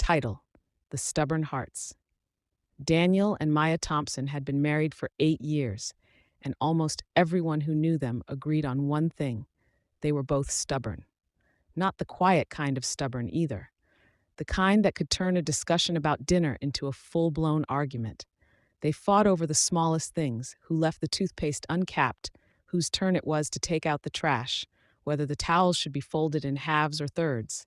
Title: The Stubborn Hearts. Daniel and Maya Thompson had been married for 8 years, and almost everyone who knew them agreed on one thing: they were both stubborn. Not the quiet kind of stubborn either, the kind that could turn a discussion about dinner into a full-blown argument. They fought over the smallest things: who left the toothpaste uncapped, whose turn it was to take out the trash, whether the towels should be folded in halves or thirds.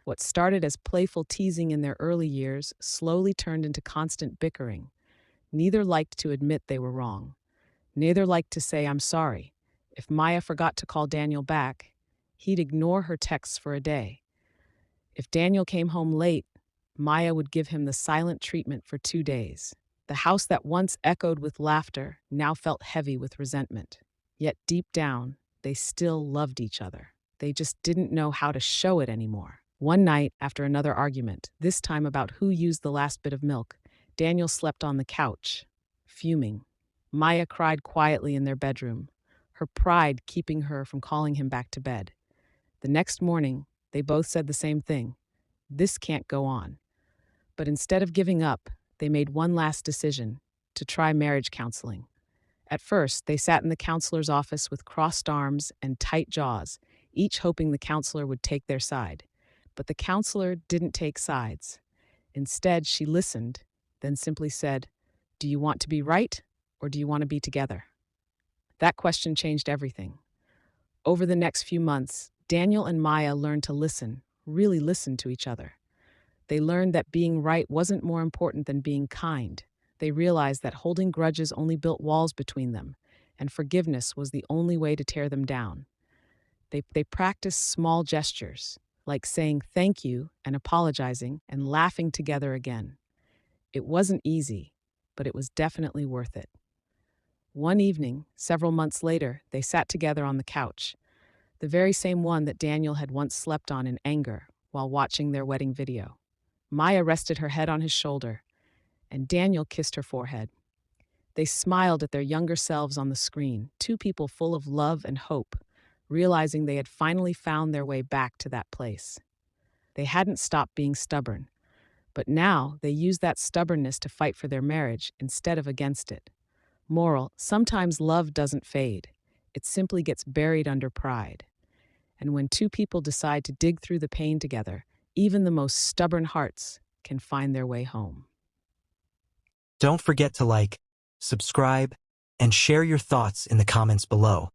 What started as playful teasing in their early years slowly turned into constant bickering. Neither liked to admit they were wrong. Neither liked to say, "I'm sorry." If Maya forgot to call Daniel back, he'd ignore her texts for a day. If Daniel came home late, Maya would give him the silent treatment for 2 days. The house that once echoed with laughter now felt heavy with resentment. Yet deep down, they still loved each other. They just didn't know how to show it anymore. One night, after another argument, this time about who used the last bit of milk, Daniel slept on the couch, fuming. Maya cried quietly in their bedroom, her pride keeping her from calling him back to bed. The next morning, they both said the same thing: "This can't go on." But instead of giving up, they made one last decision: to try marriage counseling. At first, they sat in the counselor's office with crossed arms and tight jaws, each hoping the counselor would take their side. But the counselor didn't take sides. Instead, she listened, then simply said, "Do you want to be right, or do you want to be together?" That question changed everything. Over the next few months, Daniel and Maya learned to listen, really listen to each other. They learned that being right wasn't more important than being kind. They realized that holding grudges only built walls between them, and forgiveness was the only way to tear them down. They practiced small gestures, like saying thank you and apologizing and laughing together again. It wasn't easy, but it was definitely worth it. One evening, several months later, they sat together on the couch, the very same one that Daniel had once slept on in anger while watching their wedding video. Maya rested her head on his shoulder, and Daniel kissed her forehead. They smiled at their younger selves on the screen, two people full of love and hope, realizing they had finally found their way back to that place. They hadn't stopped being stubborn, but now they used that stubbornness to fight for their marriage instead of against it. Moral: sometimes love doesn't fade. It simply gets buried under pride. And when two people decide to dig through the pain together, even the most stubborn hearts can find their way home. Don't forget to like, subscribe, and share your thoughts in the comments below.